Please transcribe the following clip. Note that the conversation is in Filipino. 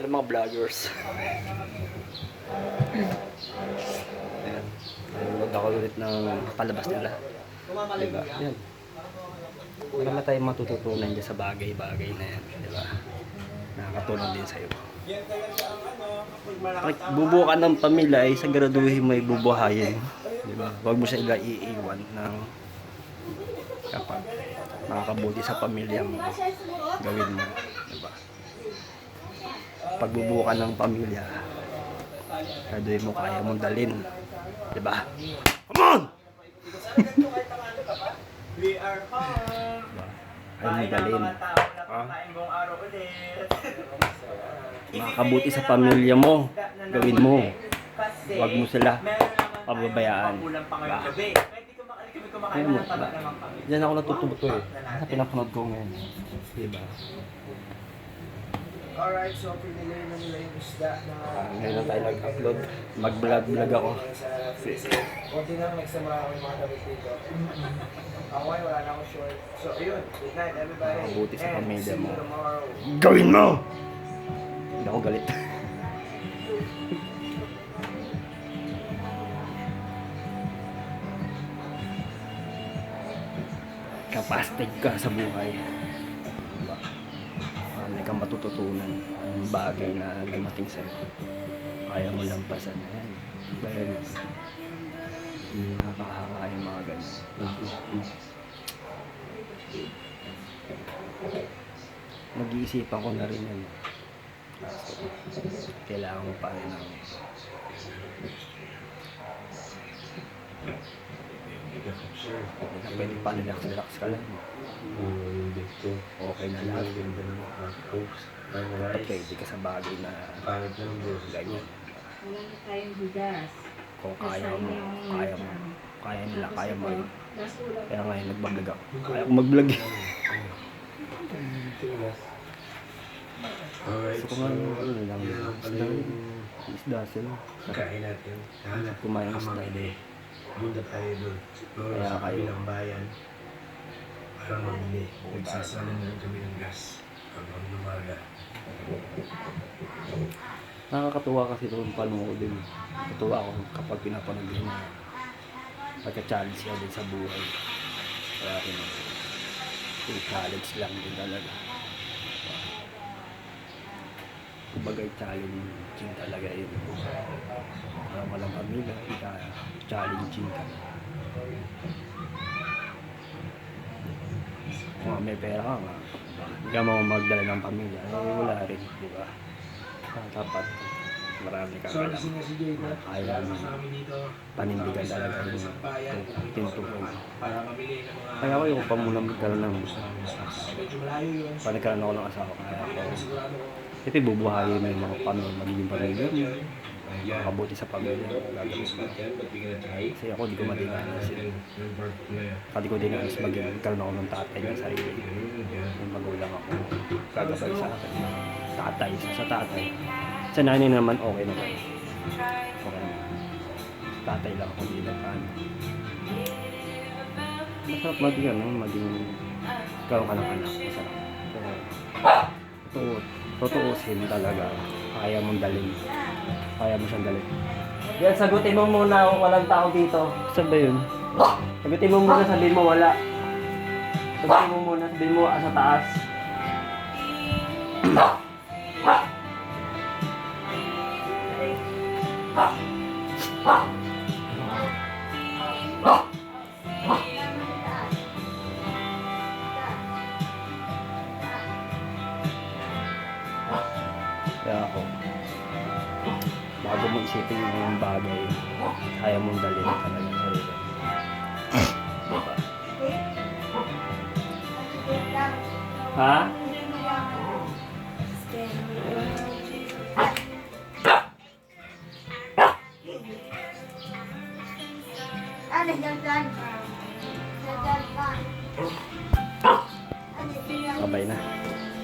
Yung mga vloggers. Ayan. Nanonood ako ulit ng palabas nila. Diba? Ayan. Marami tayong matututunan dyan sa bagay-bagay na yan. Diba? Nakakatulong din sa'yo. Pag bubuo ka ng pamilya ay siguraduhin mo ay bubuhayin. Diba? Huwag mo siya iiwan ng kapag nakakabuti sa pamilya mo, gawin mo. Diba? Pag bubuo ka ng pamilya, siguraduhin mo kaya mong dalhin. Diba? Come on! Diba? Kaya mong dalhin. Makakabuti sa pamilya mo, gawin mo. Huwag mo sila pababayaan. Diba? Ayun mo, diba? Diyan ako natututo eh. Sa pinapanood ko ngayon. Diba? Alright, so pinilay na nila yung isda na... Ngayon na tayo nag-upload. Mag-vlog ako. Kunti lang nagsama ako yung mga damit dito. Ako ay wala na akong short. So ayun, good night everybody. Mabuti sa pamilya mo. Tomorrow. Gawin mo! Hindi ako galit. Kapastig ka sa buhay. Diba? May kang matututunan ang bagay na dumating sa'yo. Kaya mo lampasan na yan. Dahil nakakahanga yung mga ganyan. Nag-iisipan ko na rin yan. Kailangan mo pa rin ng pwede pa relax ka lang. Okay na lahat. Dapat pwede ka sa bagay na ganyan. Wala na tayong bigas. Kung kaya mo, kaya nila, kaya mo rin. Kaya ngayon nagbablog ako. Kaya ko mag-vlog eh. Gusto ko nga ano lang, isda sila. Kain natin. Kumain ng isda. Punta tayo doon. Kaya Sa kayo. kabilang bayan. Para mamili. Nagsasala na rin kami ng gas. Hanggang umaga. Nakakatuwa kasi ito yung panunod din. Natuwa ako kapag pinapanood din na pagka-challenge siya din sa buhay. Kaya rin yung challenge lang din talaga. Kumbaga challenging talaga yun. Walang pamilya, challenging ka. Kung may pera ka nga, hindi ka mo magdala ng pamilya, eh wala rin, di ba? Dapat marami kang alam. Kaya mo panindigan talaga yung tintukan. Kaya ko yung pa muna magkaroon ng pag nagkaroon ako ng asawa, kaya ako ito bubuhayin mo yung mga magiging pamilya mo. Makabuti sa pamilya gagawin ko. Kasi ako di ko madinanas yun. Pati ko din alas magkaroon ako ng tatay ng sarili. Yung magulang ako gagabay sa akin. Tatay, sa tatay. Sa nanay naman okay naman. Okay naman. Tatay lang ako, hindi lang paano. Masarap maging karoon ka ng anak. Masarap. Pero tutuusin talaga. Kaya mong dalhin. Kaya mo siyang dalhin. Yan, sagutin mo muna kung walang tao dito. Saan ba yun? Sagutin mo muna, sabihin mo wala. Sagutin mo muna, sabihin mo sa taas. Kaya ako, bago mo isipin yung bagay, kaya mong dalhin talaga sa sarili. Diba? Ha? Ano yan dyan?